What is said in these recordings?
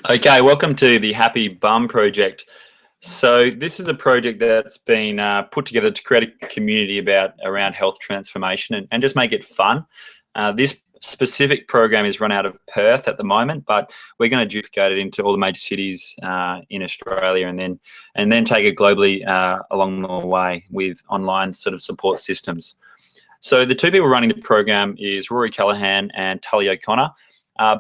Okay, welcome to the Happy Bum Project. So this is a project that's been put together to create a community around health transformation and just make it fun. This specific program is run out of Perth at the moment, but we're going to duplicate it into all the major cities in Australia, and then take it globally along the way with online sort of support systems. So the two people running the program is Rory Callaghan and Tully O'Connor.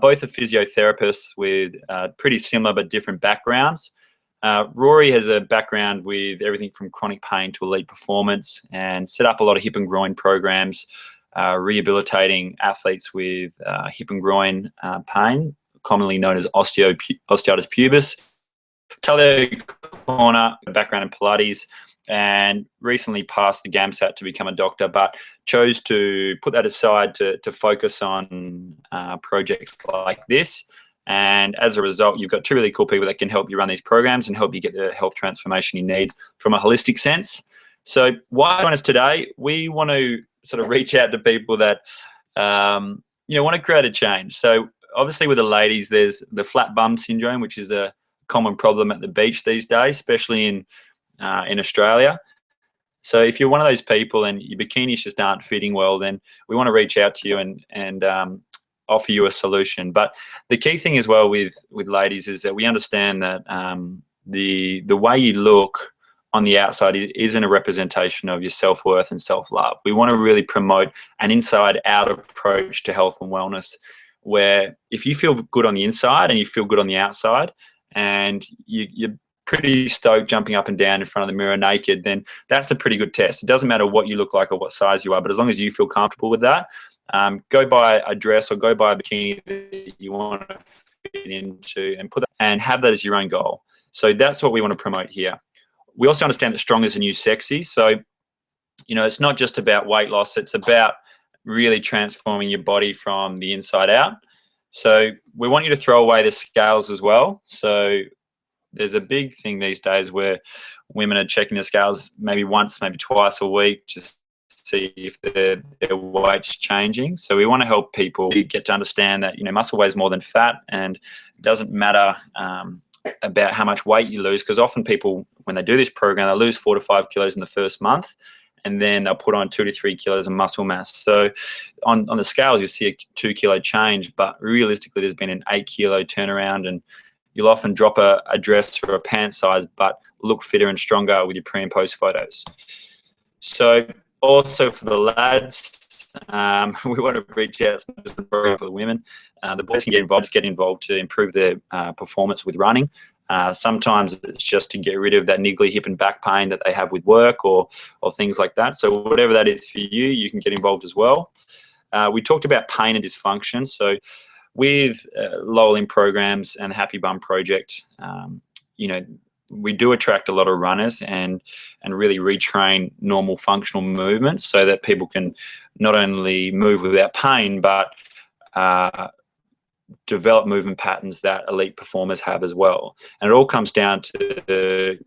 Both are physiotherapists with pretty similar but different backgrounds. Rory has a background with everything from chronic pain to elite performance, and set up a lot of hip and groin programs, rehabilitating athletes with hip and groin pain, commonly known as osteitis pubis. Tully O'Connor, a background in pilates, and recently passed the GAMSAT to become a doctor, but chose to put that aside to focus on projects like this. And as a result, you've got two really cool people that can help you run these programs and help you get the health transformation you need from a holistic sense. So why join us today? We want to sort of reach out to people that want to create a change. So obviously with the ladies, there's the flat bum syndrome, which is a common problem at the beach these days, especially in Australia. So if you're one of those people and your bikinis just aren't fitting well, then we want to reach out to you and offer you a solution. But the key thing as well with ladies is that we understand that the way you look on the outside isn't a representation of your self-worth and self-love. We want to really promote an inside-out approach to health and wellness, where if you feel good on the inside and you feel good on the outside, and you're pretty stoked jumping up and down in front of the mirror naked, then that's a pretty good test. It doesn't matter what you look like or what size you are, but as long as you feel comfortable with that, go buy a dress or go buy a bikini that you want to fit into and put that, and have that as your own goal. So that's what we want to promote here. We also understand that strong is the new sexy. So, it's not just about weight loss. It's about really transforming your body from the inside out. So we want you to throw away the scales as well. So there's a big thing these days where women are checking the scales maybe once, maybe twice a week, just to see if their weight's changing. So we want to help people get to understand that, muscle weighs more than fat, and it doesn't matter about how much weight you lose, because often people, when they do this program, they lose 4 to 5 kilos in the first month, and then they'll put on 2 to 3 kilos of muscle mass. So on the scales, you see a 2 kilo change, but realistically, there's been an 8 kilo turnaround, and you'll often drop a dress or a pant size, but look fitter and stronger with your pre and post photos. So also for the lads, we want to reach out to the program for the women. The boys can get involved to improve their performance with running. Sometimes it's just to get rid of that niggly hip and back pain that they have with work or things like that. So whatever that is for you, you can get involved as well. We talked about pain and dysfunction. So with Lowell programs and the Happy Bum Project, we do attract a lot of runners and really retrain normal functional movements so that people can not only move without pain, but develop movement patterns that elite performers have as well. And it all comes down to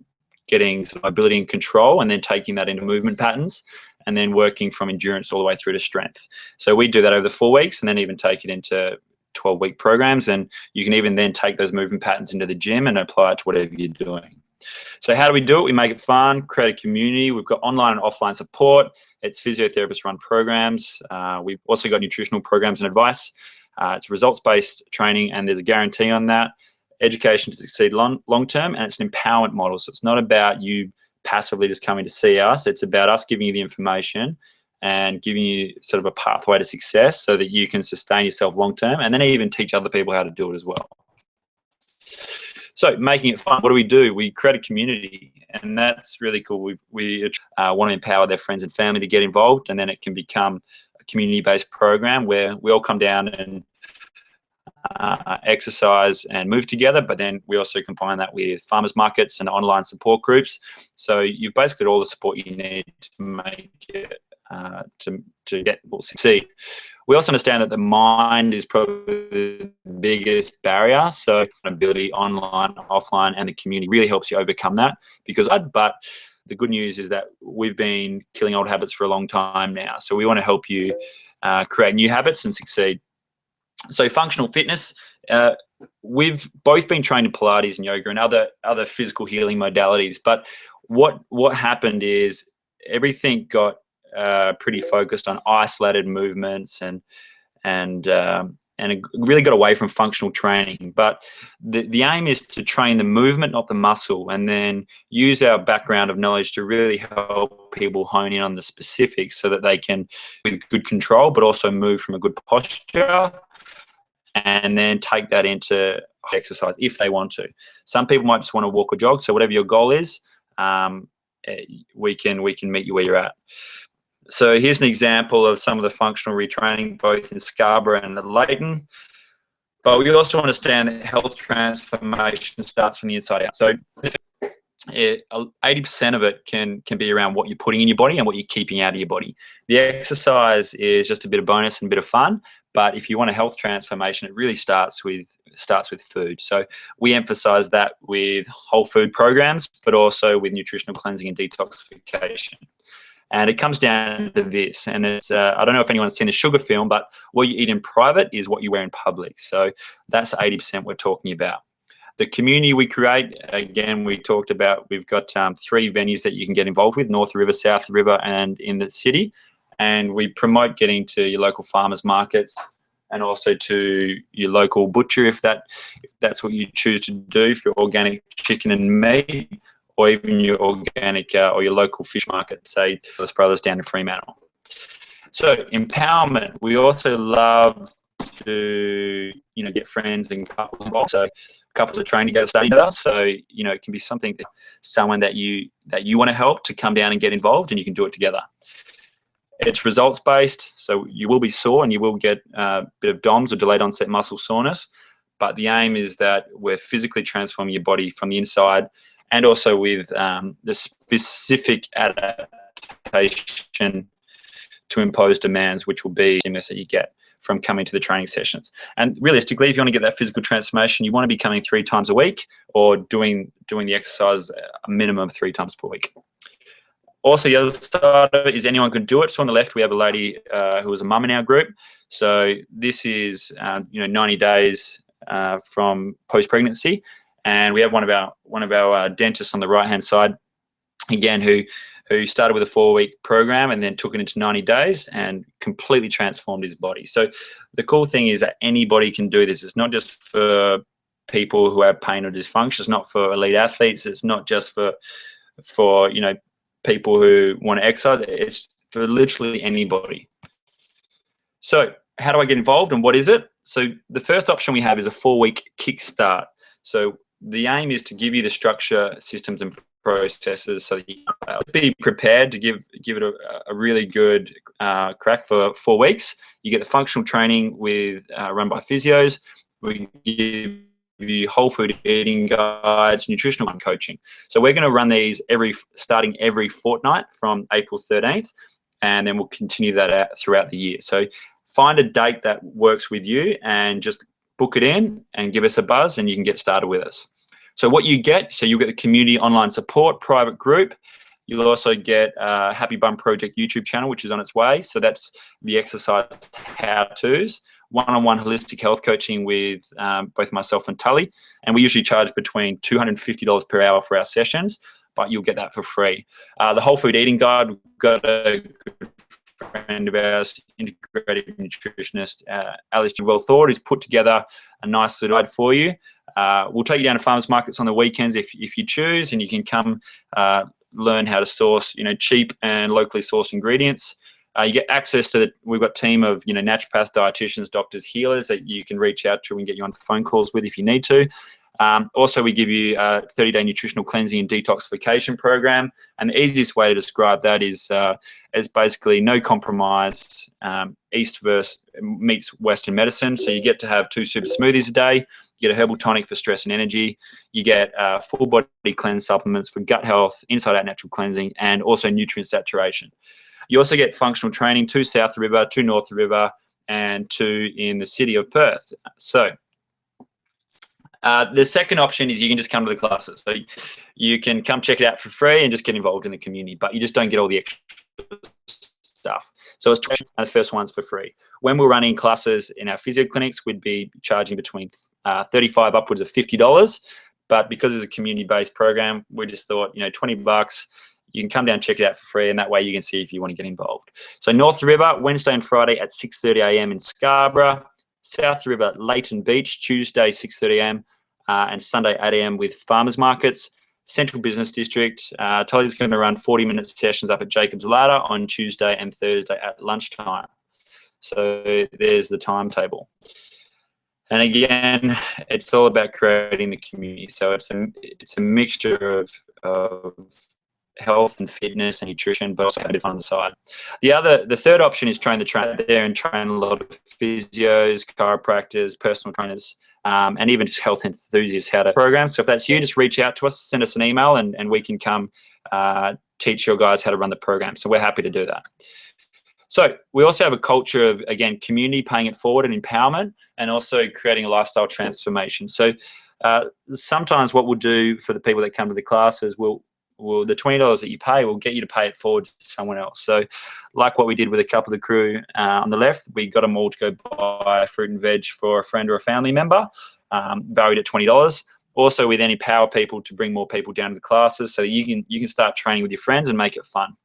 getting some mobility and control, and then taking that into movement patterns, and then working from endurance all the way through to strength. So we do that over the 4 weeks, and then even take it into 12-week programs, and you can even then take those movement patterns into the gym and apply it to whatever you're doing. So how do we do it? We make it fun, create a community. We've got online and offline support. It's physiotherapist-run programs. We've also got nutritional programs and advice. It's results-based training, and there's a guarantee on that. Education to succeed long-term, and it's an empowerment model. So it's not about you passively just coming to see us. It's about us giving you the information and giving you sort of a pathway to success so that you can sustain yourself long-term, and then even teach other people how to do it as well. So making it fun, what do? We create a community, and that's really cool. We want to empower their friends and family to get involved, and then it can become a community-based program where we all come down and exercise and move together, but then we also combine that with farmers markets and online support groups. So you've basically got all the support you need to make it to get will succeed. We also understand that the mind is probably the biggest barrier. So ability online, offline, and the community really helps you overcome that. But the good news is that we've been killing old habits for a long time now. So we want to help you create new habits and succeed. So functional fitness, we've both been trained in Pilates and yoga and other physical healing modalities. But what happened is everything got pretty focused on isolated movements and it really got away from functional training. But the aim is to train the movement, not the muscle, and then use our background of knowledge to really help people hone in on the specifics so that they can, with good control, but also move from a good posture, and then take that into exercise if they want to. Some people might just want to walk or jog. So whatever your goal is, we can meet you where you're at. So here's an example of some of the functional retraining, both in Scarborough and Leighton. But we also understand that health transformation starts from the inside out. So 80% of it can be around what you're putting in your body and what you're keeping out of your body. The exercise is just a bit of bonus and a bit of fun. But if you want a health transformation, it really starts with food. So we emphasize that with whole food programs, but also with nutritional cleansing and detoxification. And it comes down to this, and it's, I don't know if anyone's seen the sugar film, but what you eat in private is what you wear in public. So that's 80% we're talking about. The community we create, again, we talked about, we've got 3 venues that you can get involved with: North River, South River, and in the city. And we promote getting to your local farmers markets and also to your local butcher if that's what you choose to do, if you're organic chicken and meat, or even your organic or your local fish market, say Ellis Brothers down in Fremantle. So empowerment, we also love to get friends and couples involved. So couples are trained to go study together. So it can be something that someone that you want to help to come down and get involved, and you can do it together. It's results based, so you will be sore and you will get a bit of DOMS or delayed onset muscle soreness. But the aim is that we're physically transforming your body from the inside, and also with the specific adaptation to impose demands, which will be stimulus that you get from coming to the training sessions. And realistically, if you want to get that physical transformation, you want to be coming 3 times a week or doing the exercise a minimum of 3 times per week. Also, the other side of it is anyone can do it. So on the left, we have a lady who is a mum in our group. So this is 90 days from post-pregnancy. And we have one of our dentists on the right-hand side, again, who started with a 4-week program and then took it into 90 days and completely transformed his body. So the cool thing is that anybody can do this. It's not just for people who have pain or dysfunction. It's not for elite athletes. It's not just for people who want to exercise. It's for literally anybody. So how do I get involved and what is it? So the first option we have is a 4-week KickSTART. So the aim is to give you the structure, systems, and processes so that you can be prepared to give it a really good crack for 4 weeks. You get the functional training with run by physios. We give you whole food eating guides, nutritional coaching. So we're going to run these starting every fortnight from April 13th, and then we'll continue that out throughout the year. So find a date that works with you and just book it in and give us a buzz, and you can get started with us. So what you get, so you'll get the community online support, private group. You'll also get Happy Bum Project YouTube channel, which is on its way. So that's the exercise how-tos, one-on-one holistic health coaching with both myself and Tully. And we usually charge between $250 per hour for our sessions, but you'll get that for free. The whole food eating guide, we've got a good friend of ours, integrative nutritionist, Alice G. Well Thought, who's put together a nice little guide for you. We'll take you down to farmers markets on the weekends if you choose, and you can come learn how to source cheap and locally sourced ingredients. You get access to we've got a team of naturopaths, dieticians, doctors, healers that you can reach out to and get you on phone calls with if you need to. Also, we give you a 30-day nutritional cleansing and detoxification program, and the easiest way to describe that is basically no compromise, East meets Western medicine. So you get to have 2 super smoothies a day, you get a herbal tonic for stress and energy, you get full body cleanse supplements for gut health, inside out natural cleansing, and also nutrient saturation. You also get functional training, 2 South River, 2 North River, and 2 in the city of Perth. So the second option is you can just come to the classes. So you can come check it out for free and just get involved in the community, but you just don't get all the extra stuff. So it's the first one's for free. When we're running classes in our physio clinics, we'd be charging between $35 upwards of $50. But because it's a community-based program, we just thought, $20, you can come down and check it out for free, and that way you can see if you want to get involved. So North River, Wednesday and Friday at 6:30 a.m. in Scarborough. South River, Leighton Beach, Tuesday 6:30 a.m. And Sunday 8 a.m. with farmers markets. Central Business District, Tully's going to run 40-minute sessions up at Jacob's Ladder on Tuesday and Thursday at lunchtime. So there's the timetable. And again, it's all about creating the community. So it's a mixture of health and fitness and nutrition, but also having fun on the side. The third option is train the trainer there and train a lot of physios, chiropractors, personal trainers, and even just health enthusiasts how to program. So if that's you, just reach out to us, send us an email, and we can come teach your guys how to run the program. So we're happy to do that. So we also have a culture of, again, community, paying it forward and empowerment, and also creating a lifestyle transformation. So sometimes what we'll do for the people that come to the classes, the $20 that you pay will get you to pay it forward to someone else. So like what we did with a couple of the crew on the left, we got them all to go buy fruit and veg for a friend or a family member, valued at $20. Also, we then empower people to bring more people down to the classes so that you can start training with your friends and make it fun.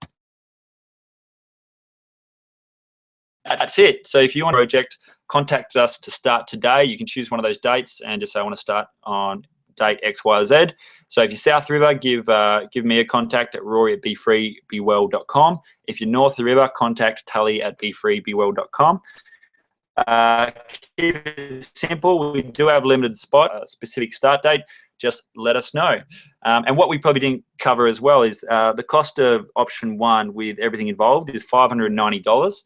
That's it. So if you want a project, contact us to start today. You can choose one of those dates and just say, I want to start on date X, Y, or Z. So if you're South River, give me a contact at rory@befreebewell.com. If you're North River, contact Tully at befreebewell.com. Keep it simple. We do have a limited spot, a specific start date. Just let us know. And what we probably didn't cover as well is the cost of option one with everything involved is $590.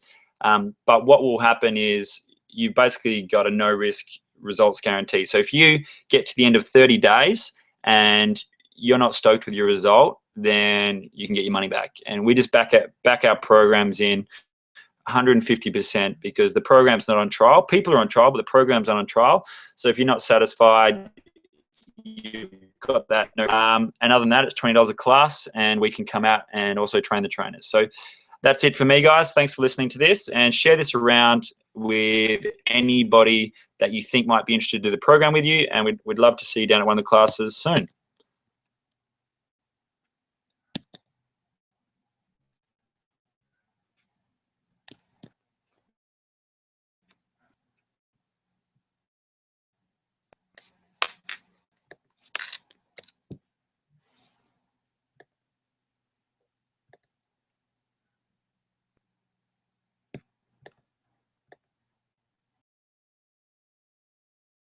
But what will happen is you've basically got a no-risk results guarantee. So if you get to the end of 30 days and you're not stoked with your result, then you can get your money back. And we just back our programs in 150% because the program's not on trial. People are on trial, but the program's not on trial. So if you're not satisfied, you've got that. And other than that, it's $20 a class, and we can come out and also train the trainers. So that's it for me, guys. Thanks for listening to this, and share this around with anybody that you think might be interested to do the program with you, and we'd love to see you down at one of the classes soon.